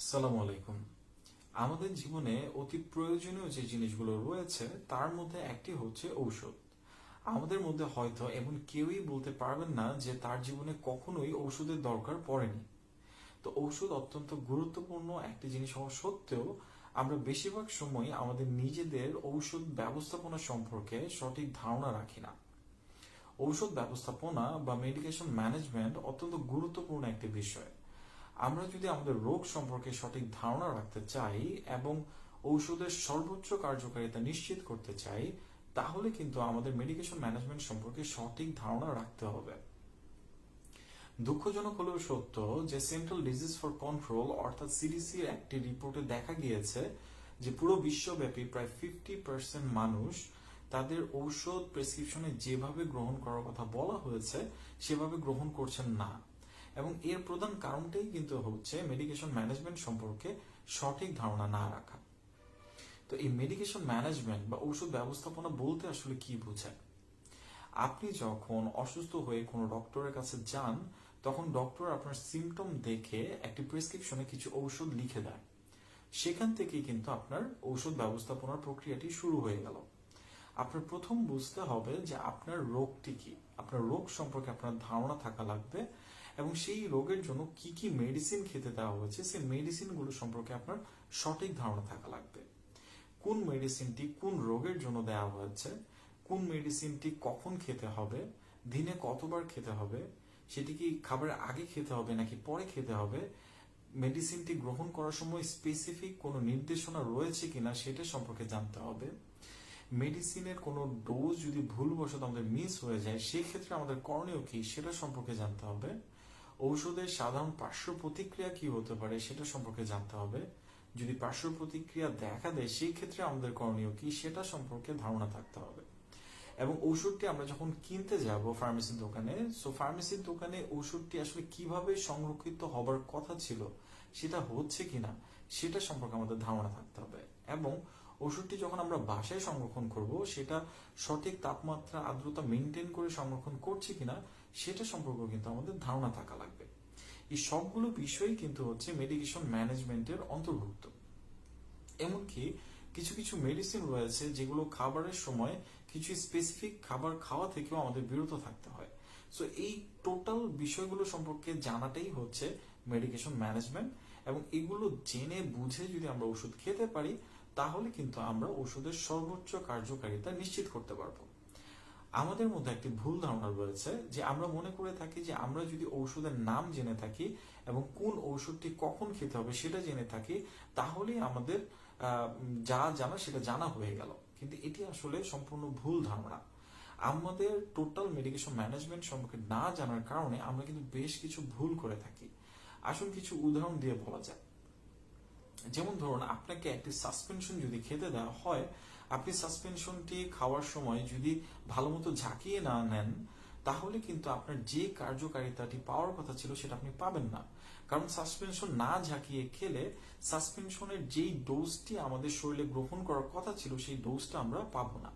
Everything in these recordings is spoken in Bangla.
আসসালামু আলাইকুম। আমাদের জীবনে অতি প্রয়োজনীয় যে জিনিসগুলো রয়েছে তার মধ্যে একটি হচ্ছে ঔষধ। আমাদের মধ্যে হয়তো এমন কেউই বলতে পারবেন না যে তার জীবনে কখনোই ঔষধের দরকার পড়েনি। তো ঔষধ অত্যন্ত গুরুত্বপূর্ণ একটি জিনিস হওয়া সত্ত্বেও আমরা বেশিরভাগ সময় আমাদের নিজেদের ঔষধ ব্যবস্থাপনা সম্পর্কে সঠিক ধারণা রাখি না। ঔষধ ব্যবস্থাপনা বা মেডিকেশন ম্যানেজমেন্ট অত্যন্ত গুরুত্বপূর্ণ একটি বিষয়। আমরা যদি আমাদের রোগ সম্পর্কে সঠিক ধারণা রাখতে চাই এবং ঔষধের সর্বোচ্চ কার্যকারিতা নিশ্চিত করতে চাই, তাহলে কিন্তু আমাদের মেডিকেশন ম্যানেজমেন্ট সম্পর্কে সঠিক ধারণা রাখতে হবে। দুঃখজনক হলেও সত্য যে সেন্ট্রাল ডিজিজ ফর কন্ট্রোল অর্থাৎ সিডিসির একটি রিপোর্টে দেখা গিয়েছে যে পুরো বিশ্বব্যাপী প্রায় 50% মানুষ তাদের ঔষধ প্রেসক্রিপশনে যেভাবে গ্রহণ করার কথা বলা হয়েছে সেভাবে গ্রহণ করছেন না। এবং এর প্রধান কারণটাই কিন্তু হচ্ছে মেডিকেশন ম্যানেজমেন্ট সম্পর্কে সঠিক ধারণা না রাখা। তো এই মেডিকেশন ম্যানেজমেন্ট বা ঔষধ ব্যবস্থাপনা বলতে আসলে কি বোঝায়? আপনি যখন অসুস্থ হয়ে কোনো ডক্টরের কাছে যান, তখন ডক্টর আপনার সিমটম দেখে একটি প্রেসক্রিপশনে কিছু ঔষধ লিখে দেয়। সেখান থেকেই কিন্তু আপনার ঔষধ ব্যবস্থাপনার প্রক্রিয়াটি শুরু হয়ে গেল। আপনার প্রথম বুঝতে হবে যে আপনার রোগটি কি, আপনার রোগ সম্পর্কে আপনার ধারণা থাকা লাগবে এবং সেই রোগের জন্য কি কি মেডিসিন খেতে দেওয়া হয়েছে সেই মেডিসিনগুলো সম্পর্কে আপনার সঠিক ধারণা থাকা লাগবে। কোন মেডিসিনটি কোন রোগের জন্য দেওয়া হয়েছে, কোন মেডিসিনটি কখন খেতে হবে, দিনে কতবার খেতে হবে, সেটি কি খাবারের আগে খেতে হবে নাকি পরে খেতে হবে, মেডিসিনটি গ্রহণ করার সময় স্পেসিফিক কোনো নির্দেশনা রয়েছে কিনা সেটা সম্পর্কে জানতে হবে। মেডিসিনের কোনো ডোজ যদি ভুলবশত আমাদের মিস হয়ে যায় সেই ক্ষেত্রে আমাদের করণীয় কি সেটা সম্পর্কে জানতে হবে। ঔষধের সাধারণ পার্শ্ব প্রতিক্রিয়া কি হতে পারে সেটা সম্পর্কে জানতে হবে। যদি পার্শ্ব প্রতিক্রিয়া দেখা দেয় সেই ক্ষেত্রে আমাদের করণীয় কি সেটা সম্পর্কে ধারণা থাকতে হবে। এবং ঔষধটি আমরা যখন কিনতে যাব ফার্মেসির দোকানে, ফার্মেসির দোকানে ঔষধটি আসলে কিভাবে সংরক্ষিত হবার কথা ছিল সেটা হচ্ছে কিনা সেটা সম্পর্কে আমাদের ধারণা থাকতে হবে। এবং ওষুধটি যখন আমরা বাসায় সংরক্ষণ করব সেটা সঠিক তাপমাত্রা আর্দ্রতা মেনটেন করে সংরক্ষণ করছি কিনা সেটা সম্পর্কেও কিন্তু আমাদের ধারণা থাকা লাগবে। এই সবগুলো বিষয়ই কিন্তু হচ্ছে মেডিকেশন ম্যানেজমেন্টের অন্তর্ভুক্ত। এমনকি কিছু কিছু মেডিসিন রয়েছে যেগুলো খাবারের সময় কিছু স্পেসিফিক খাবার খাওয়া থেকেও আমাদের বিরত থাকতে হয়। সো এই টোটাল বিষয়গুলো সম্পর্কে জানাটাই হচ্ছে মেডিকেশন ম্যানেজমেন্ট। এবং এগুলো জেনে বুঝে যদি আমরা ওষুধ খেতে পারি তাহলে কিন্তু আমরা ওষুধের সর্বোচ্চ কার্যকারিতা নিশ্চিত করতে পারবো। আমাদের মধ্যে একটি ভুল ধারণা রয়েছে যে আমরা মনে করে থাকি যে আমরা যদি ঔষধের নাম জেনে থাকি এবং কোন ঔষধটি কখন খেতে হবে সেটা জেনে থাকি তাহলেই আমাদের যা জানা সেটা জানা হয়ে গেল। কিন্তু এটি আসলে সম্পূর্ণ ভুল ধারণা। আমাদের টোটাল মেডিকেশন ম্যানেজমেন্ট সম্পর্কে না জানার কারণে আমরা কিন্তু বেশ কিছু ভুল করে থাকি। আসুন কিছু উদাহরণ দিয়ে বলা যায়। যেমন ধরুন, আপনাকে একটি সাসপেনশন যদি খেতে দেওয়া হয়, আপনি সাসপেনশনটি খাওয়ার সময় যদি ভালো মতো ঝাঁকিয়ে না নেন তাহলে কিন্তু আপনার যে কার্যকারিতাটি পাওয়ার কথা ছিল সেটা আপনি পাবেন না। কারণ সাসপেনশন না ঝাঁকিয়ে খেলে সাসপেনশনের যেই ডোজটি আমাদের শরীরে গ্রহণ করার কথা ছিল সেই ডোজটা আমরা পাবো না।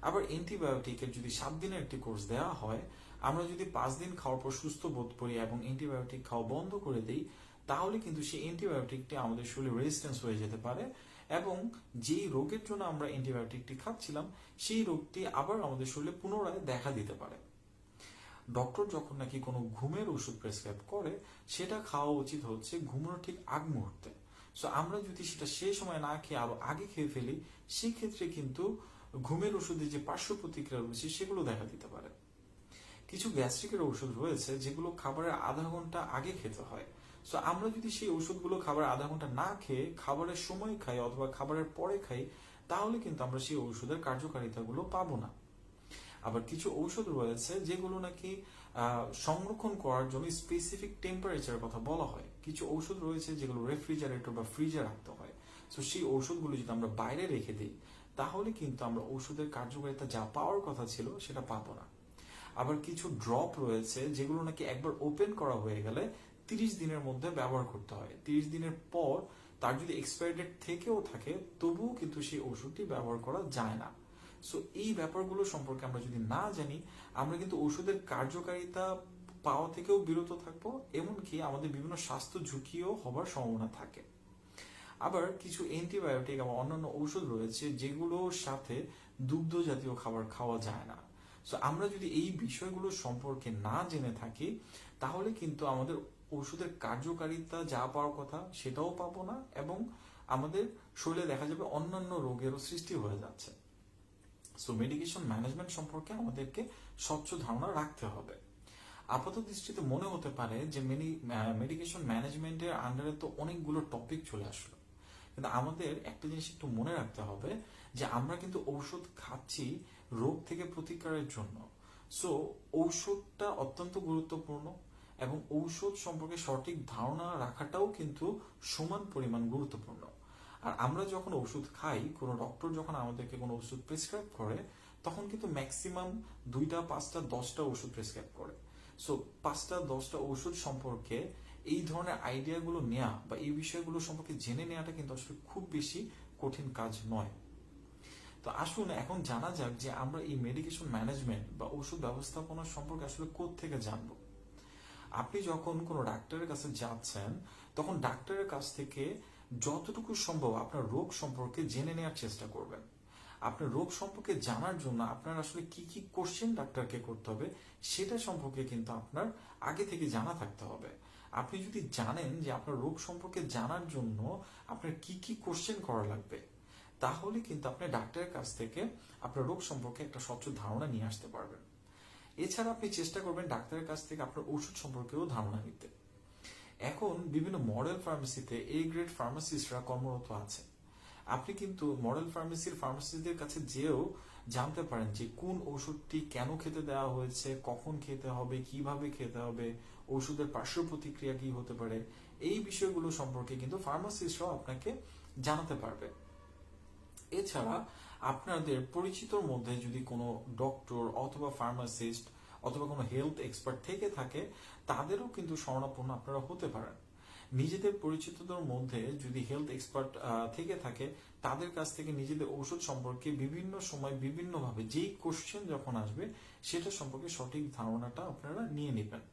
আবার অ্যান্টিবায়োটিকের যদি 7 দিনের একটি কোর্স দেওয়া হয়, আমরা যদি 5 দিন খাওয়ার পর সুস্থ বোধ করি এবং অ্যান্টিবায়োটিক খাওয়া বন্ধ করে দিই তাহলে কিন্তু সেই অ্যান্টিবায়োটিকটি আমাদের শরীরে রেজিস্ট্যান্স হয়ে যেতে পারে এবং যেই রোগের জন্য আমরা অ্যান্টিবায়োটিকটি খাচ্ছিলাম সেই রোগটি আবার আমাদের শরীরে পুনরায় দেখা দিতে পারে। ডক্টর যখন নাকি কোনো ঘুমের ওষুধ প্রেসক্রাইব করে সেটা খাওয়া উচিত হচ্ছে ঘুমানোর ঠিক আগ মুহূর্তে। সো আমরা যদি সেটা সেই সময় না খেয়ে আরো আগে খেয়ে ফেলি সেক্ষেত্রে কিন্তু ঘুমের ওষুধে যে পার্শ্ব প্রতিক্রিয়া রয়েছে সেগুলো দেখা দিতে পারে। কিছু গ্যাস্ট্রিকের ওষুধ রয়েছে যেগুলো খাবারের আধা ঘন্টা আগে খেতে হয়। সো আমরা যদি সেই ওষুধগুলো খাবারের আধা ঘন্টা না খেয়ে খাবারের সময় খাই অথবা খাবারের পরে খাই তাহলে কিন্তু আমরা সেই ওষুধের কার্যকারিতাগুলো পাবো না। আবার কিছু ঔষধ রয়েছে যেগুলো নাকি সংরক্ষণ করার জন্য স্পেসিফিক টেম্পারেচারের কথা বলা হয়। কিছু ঔষধ রয়েছে যেগুলো রেফ্রিজারেটর বা ফ্রিজে রাখতে হয়। তো সেই ঔষধগুলো যদি আমরা বাইরে রেখে দিই তাহলে কিন্তু আমরা ঔষধের কার্যকারিতা যা পাওয়ার কথা ছিল সেটা পাবো না। আবার কিছু ড্রপ রয়েছে যেগুলো নাকি একবার ওপেন করা হয়ে গেলে 30 দিনের মধ্যে ব্যবহার করতে হয়। 30 দিনের পর তার যদি এক্সপায়ারি ডেট থেকেও থাকে তবুও কিন্তু সেই ওষুধটি ব্যবহার করা যায় না। সো এই ব্যাপারগুলো সম্পর্কে আমরা যদি না জানি আমরা কিন্তু ওষুধের কার্যকারিতা পাওয়া থেকেও বিরত থাকবো, এমনকি আমাদের বিভিন্ন স্বাস্থ্য ঝুঁকিও হবার সম্ভাবনা থাকে। আবার কিছু অ্যান্টিবায়োটিক এবং অন্যান্য ঔষধ রয়েছে যেগুলোর সাথে দুগ্ধ জাতীয় খাবার খাওয়া যায় না। সো আমরা যদি এই বিষয়গুলো সম্পর্কে না জেনে থাকি, তাহলে কিন্তু আমাদের ওষুধের কার্যকারিতা যা পাওয়ার কথা সেটাও পাবো না, এবং আমাদের শরীরে দেখা যাবে অন্যান্য রোগেরও সৃষ্টি হয়ে যাচ্ছে। সো মেডিকেশন ম্যানেজমেন্ট সম্পর্কে আমাদেরকে স্বচ্ছ ধারণা রাখতে হবে। আপাত দৃষ্টিতে মনে হতে পারে যে মেডিকেশন ম্যানেজমেন্টের আন্ডারে তো অনেকগুলো টপিক চলে আসলো, কিন্তু আমাদের একটা জিনিস একটু মনে রাখতে হবে যে আমরা কিন্তু ঔষধ খাচ্ছি রোগ থেকে প্রতিকারের জন্য। সো ঔষধটা অত্যন্ত গুরুত্বপূর্ণ, এবং ঔষধ সম্পর্কে সঠিক ধারণা রাখাটাও কিন্তু সমান পরিমাণ গুরুত্বপূর্ণ। আর আমরা যখন ওষুধ খাই, কোনো ডক্টর যখন আমাদেরকে কোনো ওষুধ প্রেসক্রাইব করে, তখন কিন্তু ম্যাক্সিমাম 2টা 5টা 10টা ওষুধ প্রেসক্রাইব করে। সো 5টা 10টা ওষুধ সম্পর্কে এই ধরনের আইডিয়াগুলো নেওয়া বা এই বিষয়গুলো সম্পর্কে জেনে নেওয়াটা কিন্তু আসলে খুব বেশি কঠিন কাজ নয়। তো আসুন এখন জানা যাক যে আমরা এই মেডিকেশন ম্যানেজমেন্ট বা ওষুধ ব্যবস্থাপনা সম্পর্কে আসলে কোত্থেকে জানবো। আপনি যখন কোনো ডাক্তারের কাছে যাচ্ছেন, তখন ডাক্তারের কাছ থেকে যতটুকু সম্ভব আপনার রোগ সম্পর্কে জেনে নেওয়ার চেষ্টা করবেন। আপনার রোগ সম্পর্কে জানার জন্য আপনার আসলে কি কি কোশ্চেন ডাক্তারকে করতে হবে সেটা সম্পর্কে কিন্তু আপনার আগে থেকে জানা থাকতে হবে। আপনি যদি জানেন যে আপনার রোগ সম্পর্কে জানার জন্য আপনার কি কি কোশ্চেন করা লাগবে, তাহলে কিন্তু আপনি ডাক্তারের কাছ থেকে আপনার রোগ সম্পর্কে একটা স্বচ্ছ ধারণা নিয়ে আসতে পারবেন। এছাড়া আপনি চেষ্টা করবেন ডাক্তারের কাছ থেকে আপনার ওষুধ সম্পর্কেও ধারণা নিতে। এখন বিভিন্ন মডেল ফার্মেসিতে এ গ্রেড ফার্মাসিস্টরা কর্মরত আছে। আপনি কিন্তু মডেল ফার্মেসির ফার্মাসিস্টদের কাছে যেও জানতে পারেন যে কোন ওষুধটি কেন খেতে দেওয়া হয়েছে, কখন খেতে হবে, কিভাবে খেতে হবে, ওষুধের পার্শ্ব প্রতিক্রিয়া কি হতে পারে, এই বিষয়গুলো সম্পর্কে কিন্তু ফার্মাসিস্টরাও আপনাকে জানাতে পারবে। এছাড়া আপনাদের পরিচিতর মধ্যে যদি কোনো ডক্টর অথবা ফার্মাসিস্ট অথবা কোনো হেলথ এক্সপার্ট থেকে থাকে, তাদেরও কিন্তু শরণাপন্ন আপনারা হতে পারেন। নিজেদের পরিচিতদের মধ্যে যদি হেলথ এক্সপার্ট থেকে থাকে, তাদের কাছ থেকে নিজেদের ঔষধ সম্পর্কে বিভিন্ন সময় বিভিন্নভাবে যেই কোশ্চেন যখন আসবে সেটা সম্পর্কে সঠিক ধারণাটা আপনারা নিয়ে নেবেন।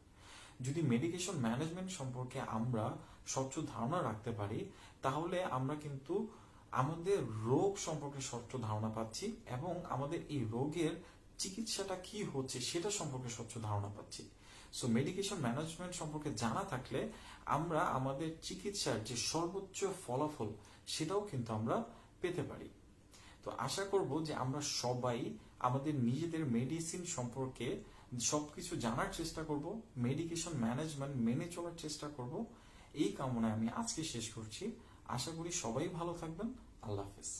যদি মেডিকেশন ম্যানেজমেন্ট সম্পর্কে আমরা স্বচ্ছ ধারণা রাখতে পারি, তাহলে আমরা কিন্তু আমাদের রোগ সম্পর্কে স্বচ্ছ ধারণা পাচ্ছি, এবং আমাদের এই রোগের চিকিৎসাটা কি হচ্ছে সেটা সম্পর্কে স্বচ্ছ ধারণা পাচ্ছি। সো মেডিকেশন ম্যানেজমেন্ট সম্পর্কে জানা থাকলে আমরা আমাদের চিকিৎসার যে সর্বোচ্চ ফলাফল সেটাও কিন্তু আমরা পেতে পারি। তো আশা করব যে আমরা সবাই আমাদের নিজেদের মেডিসিন সম্পর্কে সবকিছু জানার চেষ্টা করব, মেডিকেশন ম্যানেজমেন্ট মেনে চলার চেষ্টা করব। এই কামনায় আমি আজকে শেষ করছি। আশা করি সবাই ভালো থাকবেন। আল্লাহ হাফেজ।